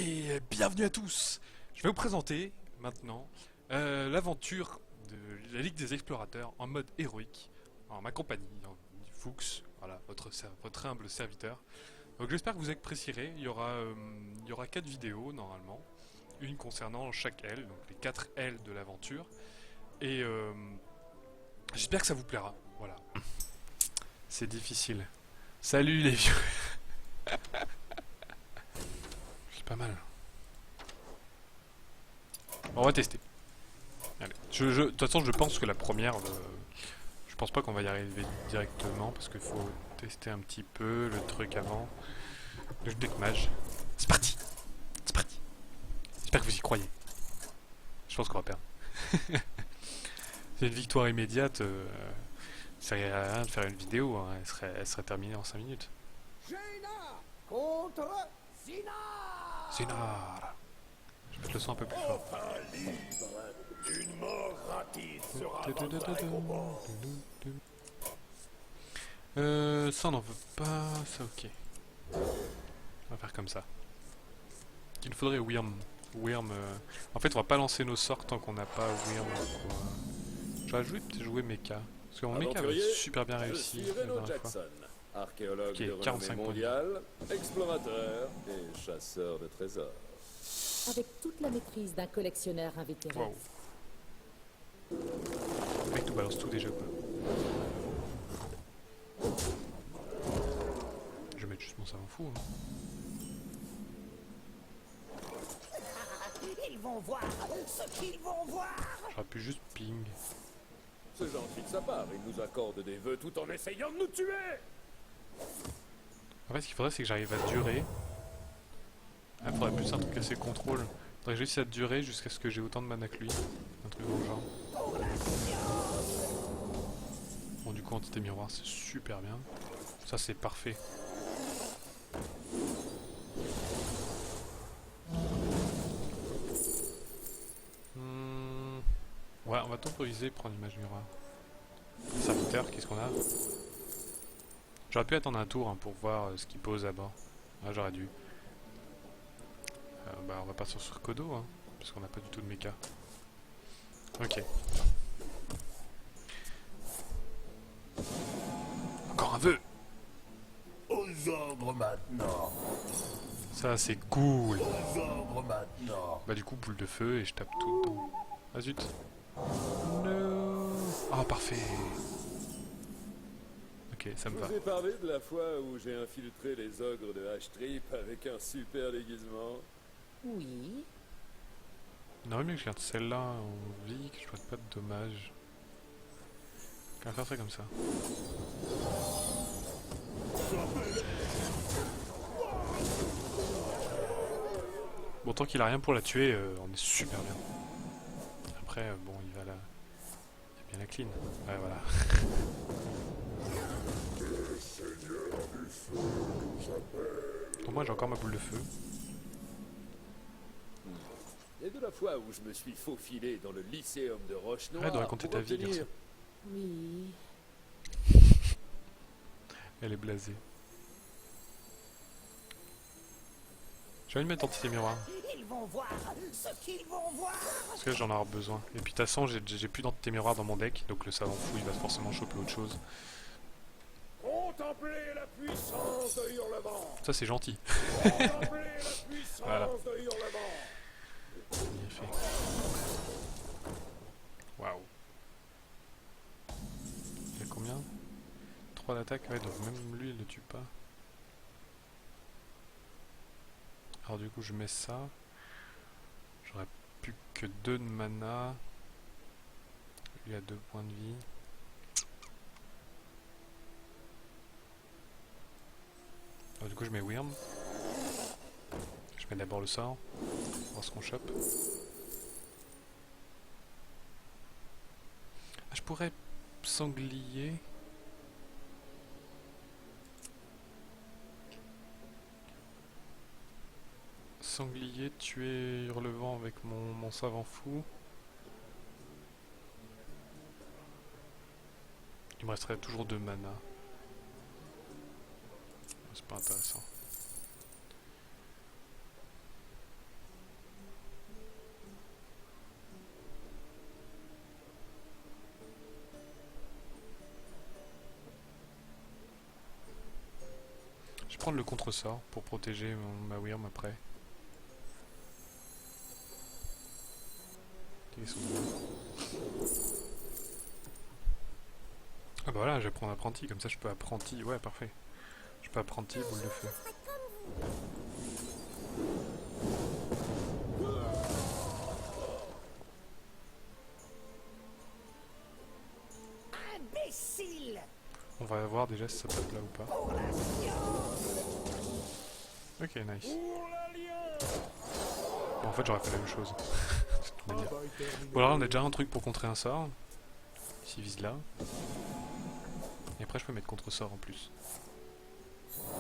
Et bienvenue à tous. Je vais vous présenter maintenant l'aventure de la Ligue des Explorateurs en mode héroïque, en ma compagnie, Fuchs, voilà, votre humble serviteur. Donc j'espère que vous apprécierez. Il y aura 4 vidéos normalement, une concernant chaque aile, donc les 4 ailes de l'aventure. Et j'espère que ça vous plaira. Voilà. C'est difficile. Salut les vieux. C'est pas mal. On va tester. Allez. De toute façon, je pense que la première, je pense pas qu'on va y arriver directement parce qu'il faut tester un petit peu le truc avant. Le deck mage. C'est parti. C'est parti. J'espère que vous y croyez. Je pense qu'on va perdre. C'est une victoire immédiate. Ça sert à rien de faire une vidéo. Hein. Elle serait terminée en 5 minutes. Jaina contre Sinar. Sinar. Je vais mettre le son un peu plus fort. Enfin libre, une mort rapide sera votre récompense. Ça on n'en veut pas. Ça ok. On va faire comme ça. Il faudrait Wyrm. Wyrm. En fait, on va pas lancer nos sorts tant qu'on n'a pas Wyrm. J'aurais peut-être joué Mecha. Parce que mon Mecha avait super bien réussi la dernière fois. Jackson, archéologue Ok, de renommée 45 points de vie. mondiale, explorateur et chasseur de trésors. Avec toute la maîtrise d'un collectionneur invétéré. Wow. Le mec nous balance tout déjà quoi. Je vais mettre juste mon savant fou. Hein. Ils vont voir ce qu'ils vont voir. J'aurais pu juste ping. C'est gentil de sa part, il nous accorde des vœux tout en essayant de nous tuer. En fait, ce qu'il faudrait, c'est que j'arrive à durer. Ah, faudrait plus un truc assez contrôle. Faudrait que je réussisse à durer jusqu'à ce que j'ai autant de mana que lui. Un truc dans le genre. Bon, du coup, entité miroir, c'est super bien. Ça, c'est parfait. Ouais, on va temporiser, prendre l'image miroir. Serviteur, qu'est-ce qu'on a? J'aurais pu attendre un tour hein, pour voir ce qu'il pose à bord. Ah, j'aurais dû. Bah, on va partir sur Kodo, hein, parce qu'on n'a pas du tout de mecha. Ok. Encore un vœu! Aux ordres maintenant. Ça, c'est cool! Aux ordres maintenant. Bah, du coup, boule de feu et je tape tout dedans. Ah zut! No. Ah, parfait! Ok, ça Je me va. vous ai parlé de la fois où j'ai infiltré les ogres de H-Trip avec un super déguisement. Oui. Non, mais que je garde celle-là en vie, que je fasse pas de dommages. On va faire ça comme ça. Bon, tant qu'il a rien pour la tuer, on est super bien. Après, bon, il y a bien la clean. Ouais, voilà. Pour moi, j'ai encore ma boule de feu. Et de la fois où je me suis faufilé dans le lycéum de Roche-Noire Arrête de raconter pour ta vie, obtenir... garçon. Oui. Elle est blasée. J'ai envie de mettre entité miroir. Ils vont voir ce qu'ils vont voir. Parce que là, j'en ai besoin. Et puis, de toute façon, j'ai plus d'entité miroir dans mon deck. Donc, le savant fou, il va forcément choper autre chose. Contemplez la puissance de Hurlevent. Ça, c'est gentil. Contemplez la puissance Voilà. de Hurlevent. Bien fait. Waouh. Il y a combien? 3 d'attaque? Ouais, donc même lui, il ne tue pas. Alors du coup, je mets ça. J'aurais plus que 2 de mana. Lui a 2 points de vie. Alors du coup, je mets Wyrm. Je mets d'abord le sort. Voir ce qu'on chope. Ah, je pourrais sanglier. Sanglier, tuer Hurlevent avec mon savant fou. Il me resterait toujours 2 mana. C'est pas intéressant. vais prendre le contre-sort pour protéger ma Wyrm après. Ils sont où? Ah bah voilà, je vais prendre apprenti, comme ça je peux apprenti. Ouais, parfait. Je peux apprenti boule de feu. Imbécile! On va voir déjà si ça tape là ou pas. Pour la science! Ok, nice. Pour l'alliance! Bon, en fait, j'aurais fait la même chose. De toute manière. Bon, alors là, on a déjà un truc pour contrer un sort. S'il vise là. Et après, je peux mettre contre-sort en plus.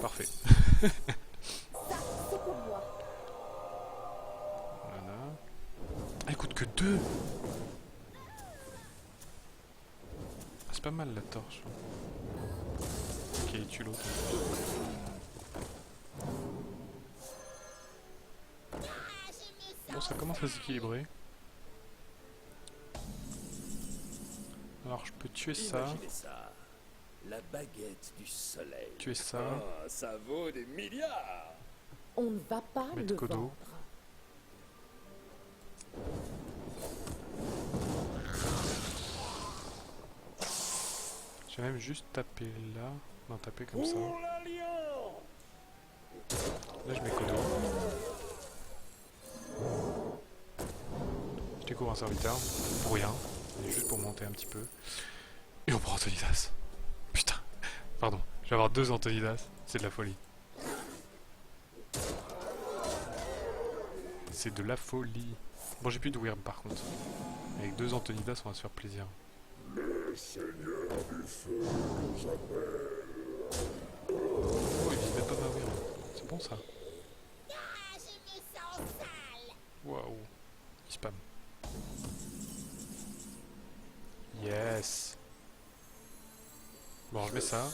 Parfait. Ça, c'est pour moi. Voilà. Ah, il coûte que 2. Ah, c'est pas mal la torche. Ok, il tue l'autre. Bon, ça commence à s'équilibrer. Alors, je peux tuer ça. Imaginez ça. La baguette du soleil. Tuer ça. Ah, ça vaut des milliards. On ne va pas Mettre le Kodo. vendre. Je vais même juste taper là. Non, taper comme ça. Pour l'alliance! Là, je mets Kodo. Je découvre un serviteur. Pour rien. Mais juste pour monter un petit peu. Et on prend Antonidas. Putain. Pardon. Je vais avoir 2 Antonidas. C'est de la folie. C'est de la folie. Bon, j'ai plus de Wyrm par contre. Avec 2 Antonidas, on va se faire plaisir. Oh, il visait pas ma Wyrm. C'est bon ça. Waouh. Il spam. Yes. Bon, je mets ça.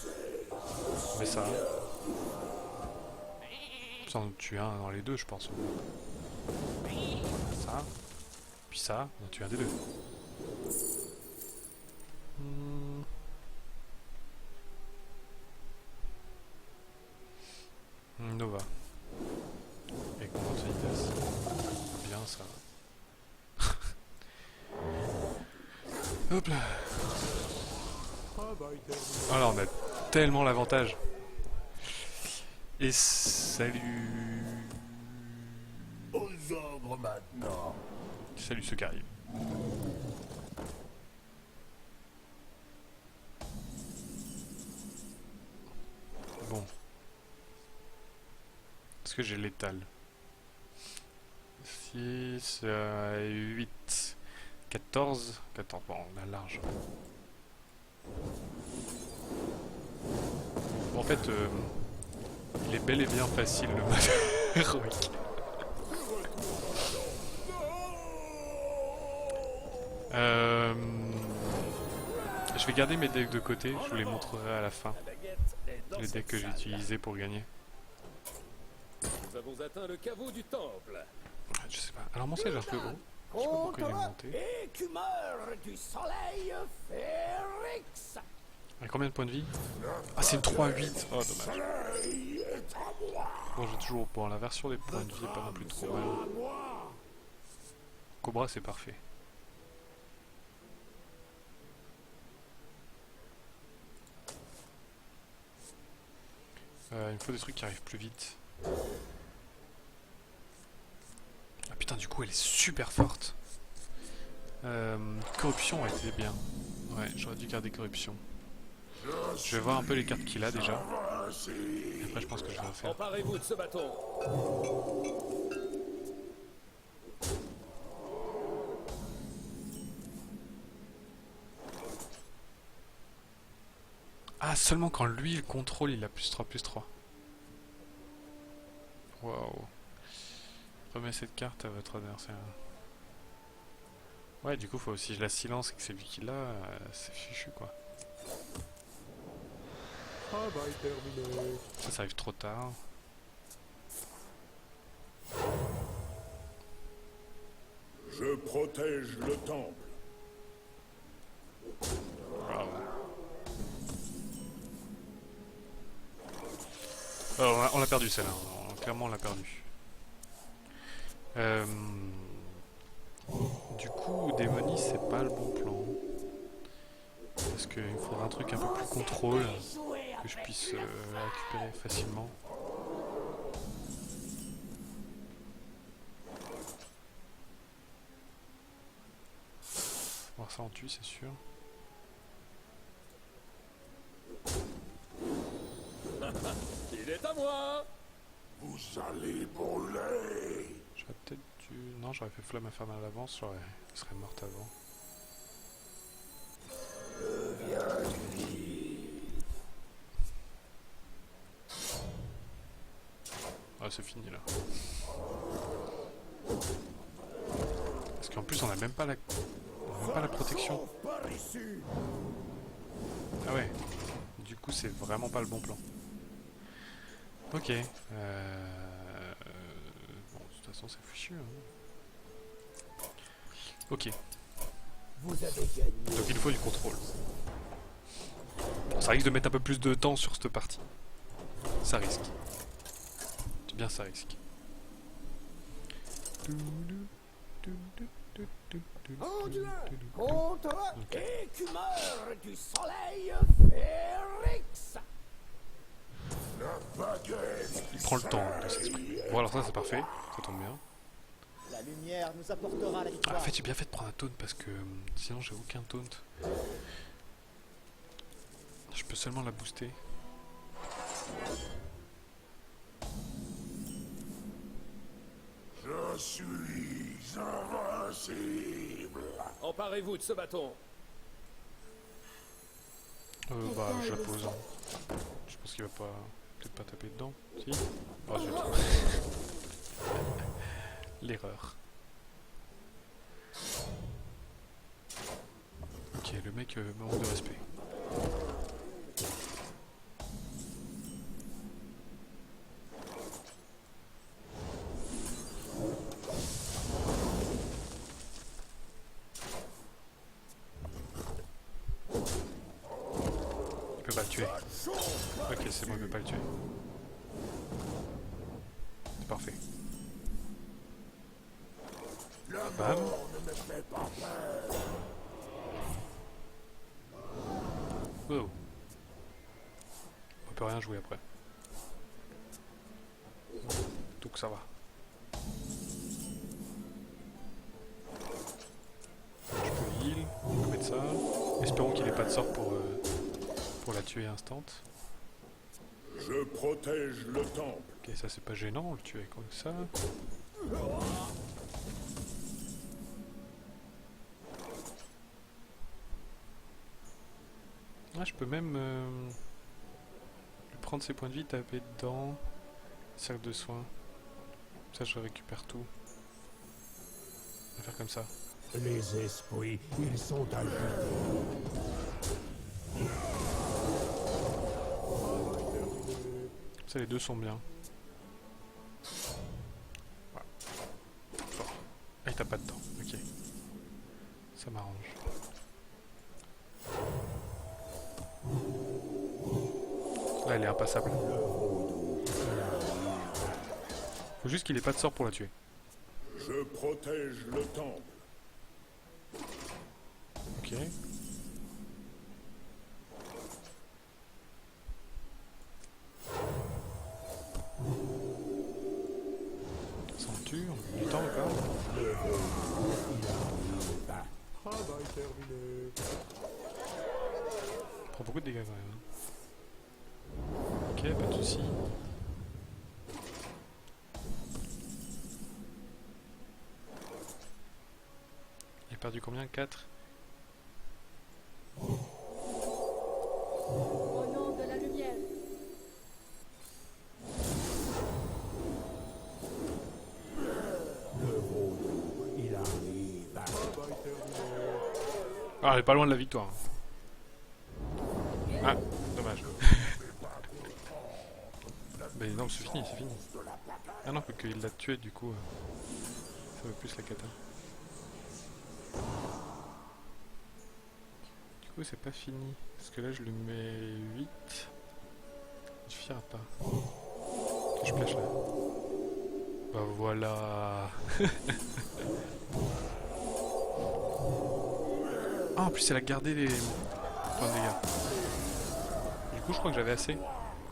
Je mets ça. Ça en tue un dans les deux, je pense. Ça. Puis ça, on en tue un des deux. Nova. Avec mon Antonidas. Bien ça. Hop là. Alors on a tellement l'avantage. Et salut. Aux ogres maintenant! Salut ceux qui arrivent. Bon. Est-ce que j'ai l'étal? 6, 8, 14. 14, bon, on a large. Bon, en fait, il est bel et bien facile le mode héroïque. Je vais garder mes decks de côté, je vous les montrerai à la fin. La baguette est dans Les cette decks que j'ai salle. utilisés pour gagner. Nous avons atteint le caveau du temple. Je sais pas. Alors mon siège est un peu haut. Je sais pas pourquoi il est monté. Écumeur du soleil, Férix! Et combien de points de vie? Ah, c'est une 3-8. Oh, dommage. Bon, j'ai toujours... Bon, la version des points de vie est pas non plus trop mal. Cobra, c'est parfait. Il me faut des trucs qui arrivent plus vite. Ah putain, du coup, elle est super forte. Corruption aurait été bien. Ouais, j'aurais dû garder corruption. Je vais voir un peu les cartes qu'il a déjà. Et après, je pense que je vais refaire. Emparez-vous de ce bâton. Ah, seulement quand lui il contrôle, il a +3/+3. Waouh. Remets cette carte à votre adversaire. Ouais, du coup, faut aussi je la silence et que c'est lui qui l'a, c'est fichu quoi. Ça arrive trop tard. Je protège le temple. Bravo. Alors, on l'a perdu celle-là, clairement on l'a perdu. Du coup, Démonie, c'est pas le bon plan. Parce qu'il me faudra un truc un peu plus contrôle, que je puisse récupérer facilement. On va voir ça en tue, c'est sûr. Il est à moi! Vous allez brûler. J'aurais peut-être dû... Non, j'aurais fait flamme à femme à l'avance, elle serait morte avant. Ah, c'est fini là. Parce qu'en plus, on a même pas la... on a même pas la protection. Par ici. Ah ouais. Du coup, c'est vraiment pas le bon plan. Ok. Bon, de toute façon, c'est fichu. Hein. Ok. Vous avez gagné. Donc il faut du contrôle. Bon, ça risque de mettre un peu plus de temps sur cette partie. Ça risque. C'est bien, ça risque. Anduin contre écumeur du soleil Férix. Il prend le temps de s'exprimer. Bon, alors ça, c'est parfait. Ça tombe bien. La lumière nous apportera la Ah, victoire. en fait, j'ai bien fait de prendre un taunt parce que sinon, j'ai aucun taunt. Je peux seulement la booster. Je suis invincible. Emparez-vous de ce bâton. Bah, je la pose. Hein. Je pense qu'il va pas... peut-être pas taper dedans. Si. Oh, zut. L'erreur. Ok, le mec manque de respect. Il peut pas le tuer. Ok, c'est bon, il peut pas le tuer. C'est parfait. Bam. Oh. On peut rien jouer après. Donc ça va. Je peux heal, on peut mettre ça. Espérons qu'il n'ait pas de sort pour la tuer instant. Je protège le temple. Ok, ça c'est pas gênant, on le tue comme ça. Ah, je peux même lui prendre ses points de vie, taper dedans. Cercle de soins. Ça, je récupère tout. On va faire comme ça. Les esprits, ils sont agités. Ça, les deux sont bien. Voilà. Fort. Ah, il tape pas dedans. Ok. Ça m'arrange. Là, elle est impassable. Faut juste qu'il ait pas de sort pour la tuer. Je protège le temple. Ok. Ça en tue, on a du temps encore. On prend beaucoup de dégâts quand même. Ok, pas de soucis. Il a perdu combien? 4? Au nom de la lumière. Il arrive. Ah, elle est pas loin de la victoire. Ah, dommage. Mais non, c'est fini, c'est fini. Ah non, qu'il l'a tué, du coup, ça veut plus la cata. Du coup, c'est pas fini. Parce que là, je lui mets 8. Il suffira pas. Je plèche là. Bah voilà. Ah, en plus elle a gardé les points de dégâts. Du coup je crois que j'avais assez.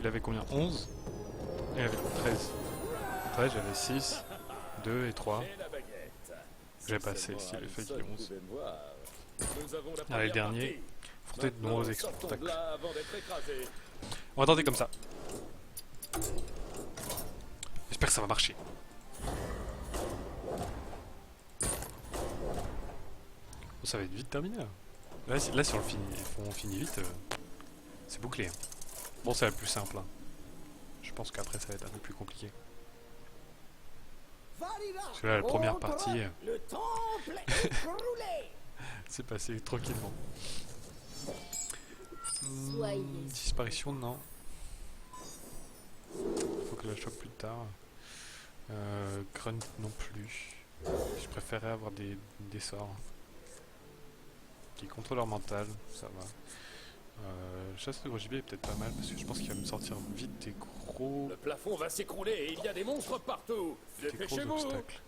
Il avait combien? 11. Et il avait 13. 13, j'avais 6, 2 et 3. J'ai pas assez s'il avait fait qu'il est 11. Allez, le dernier. Affronter de nombreux obstacles. On va tenter comme ça. J'espère que ça va marcher. Oh, ça va être vite terminé là. Là si on finit vite, c'est bouclé. Hein. Bon, c'est la plus simple. Hein. Je pense qu'après ça va être un peu plus compliqué. Parce que là, la première partie, Le temple est écroulé. c'est passé tranquillement. Soyez. Disparition, non. Faut que je la chope plus tard. Grunt non plus. Je préférais avoir des sorts qui contrôlent leur mental, ça va. Chasse de gros gibier est peut-être pas mal parce que je pense qu'il va me sortir vite des gros. Le plafond va s'écrouler et il y a des monstres partout. Des gros Dépêchez-vous. obstacles.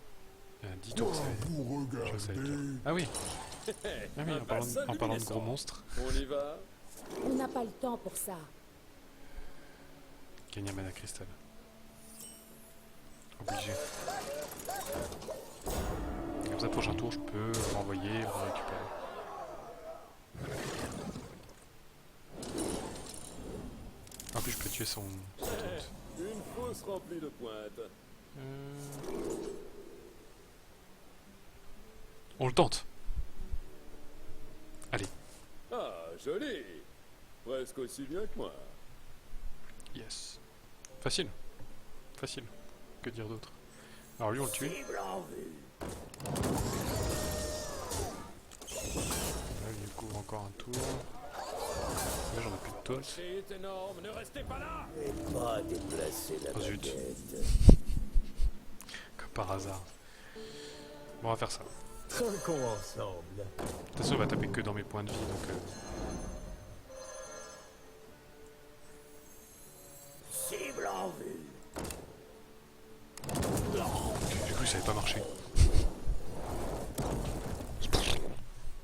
10 tours, ça va être. Vous Je vois ça avec regardez. Ah oui, Un en bassin parlant de luminescent. gros monstres. On y va. On n'a pas le temps pour ça. Gagner mana cristal. Obligé. Comme ça, prochain tour, je peux renvoyer et récupérer. En plus, je peux tuer son taunt. Une fosse remplie de pointes. On le tente. Allez, Ah, joli. Presque aussi bien que moi. yes. Facile. Facile. Que dire d'autre? Alors lui, on le tue. Cible en vue. Là, il couvre encore un tour. Là, j'en ai plus de taunt. C'est énorme, ne restez pas là. Et pas déplacer la Oh, zut. baguette. Comme par hasard. Bon, on va faire ça. Trinquons ensemble. De toute façon, on va taper que dans mes points de vie, donc... Cible en vue. J'ai cru que ça allait pas marcher.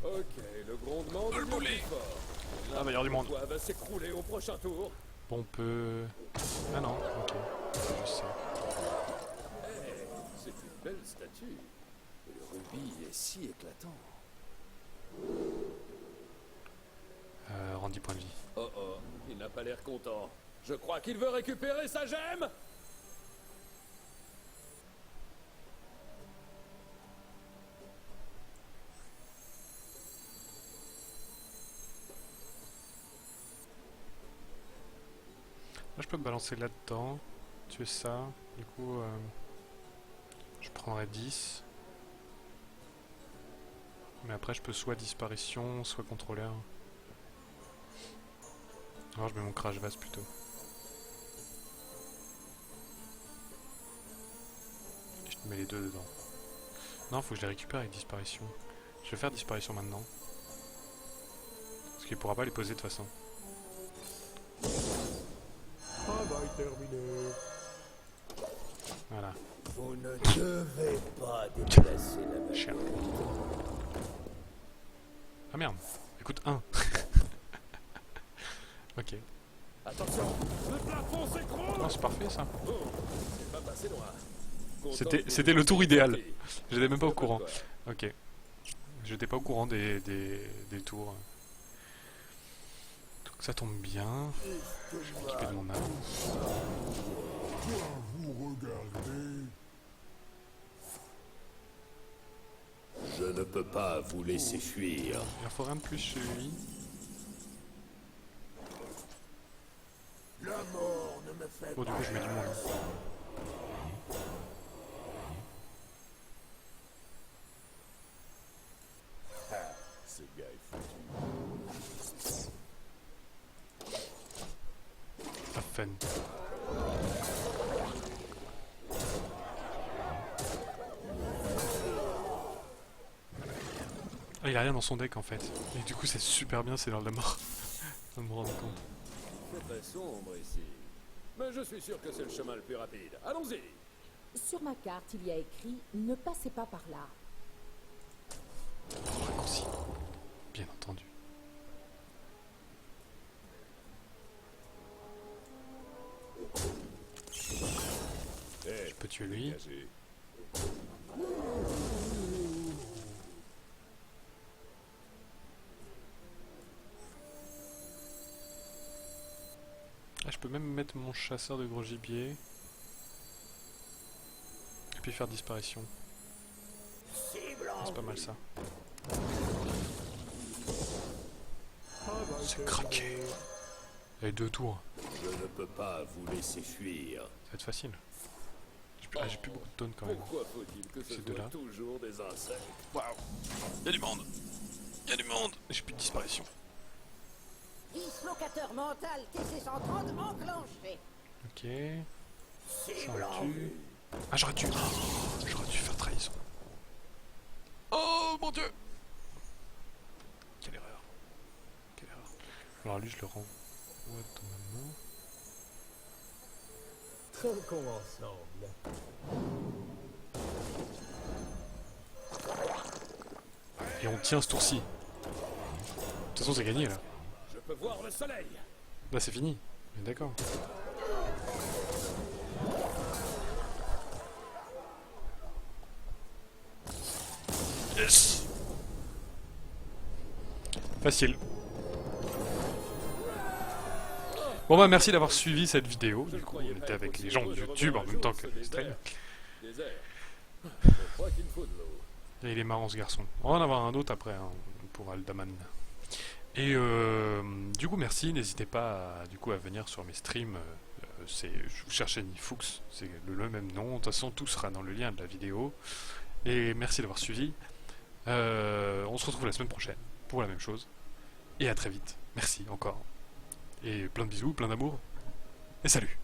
Ok, le grondement devient plus fort. Ah, bah, il y avoir du monde. Quoi va s'écrouler au prochain tour. Bon, on peut... Ah non, ok. C'est juste ça. C'est une belle statue. Et le rubis est si éclatant. Rend 10 points de vie. Oh oh, il n'a pas l'air content. Je crois qu'il veut récupérer sa gemme. Là, je peux me balancer là-dedans. Tuer ça. Du coup, je prendrai 10. Mais après, je peux soit disparition, soit contrôleur. Alors, je mets mon crash vase plutôt. Je te mets les deux dedans. Non, faut que je les récupère avec disparition. Je vais faire disparition maintenant. Parce qu'il pourra pas les poser de toute façon. Travail terminé. Voilà. Vous ne devez pas déplacer la baguette. Chien. Ah merde. Écoute, 1. Ok. Attention, le plafond s'écroule. Non, c'est parfait ça. Oh, c'est pas passé loin. Content C'était que le vous tour ayez idéal. compris. J'étais même pas au courant. Quoi. Ok. J'étais pas au courant des tours. Donc ça tombe bien. Je vais m'équiper de mon arme. Vous regardez. Je ne peux pas vous laisser fuir. Il en faut rien de plus chez lui. La mort ne me fait Bon, du pas coup, je mets du monde. Ce gars est foutu. Have fun. Ah, il a rien dans son deck en fait. Et du coup, c'est super bien, c'est l'heure de la mort. Je me rends compte. C'est très sombre ici. Mais je suis sûr que c'est le chemin le plus rapide. Allons-y. Sur ma carte, il y a écrit « Ne passez pas par là ». Raccourci. Bien entendu. Je peux tuer lui. Dégagez. Ah, je peux même mettre mon chasseur de gros gibier. Et puis faire disparition. Ah, c'est pas mal ça. C'est craqué. Il y a 2 tours. Je ne peux pas vous laisser fuir. Ça va être facile. J'ai plus beaucoup de tonnes quand même. Pourquoi faut-il que ce Ces deux-là. soit toujours des insectes? Waouh. Il y a du monde. Il y a du monde. J'ai plus de disparition. Dislocateur mental TC-130 enclenché. Ok. Ça on tue. Ah, j'aurais dû faire trahison. Oh mon dieu. Quelle erreur. Quelle erreur. Alors lui je le renvoie dans ma main. Trinquons ensemble. Et on tient ce tour-ci. De toute façon c'est gagné là. Je peux voir le soleil. Là c'est fini. Mais d'accord. Yes. Facile. Bon bah merci d'avoir suivi cette vidéo. Du coup on était avec les gens de YouTube en même temps que le stream. Désert. Je crois qu'il faut de l'eau. Et il est marrant ce garçon. On va en avoir un autre après hein, pour Aldaman. Et du coup merci, n'hésitez pas à venir sur mes streams. Je vous cherchez Nifux, c'est le même nom. De toute façon tout sera dans le lien de la vidéo. Et merci d'avoir suivi. On se retrouve la semaine prochaine pour la même chose. Et à très vite. Merci encore. Et plein de bisous, plein d'amour. Et salut!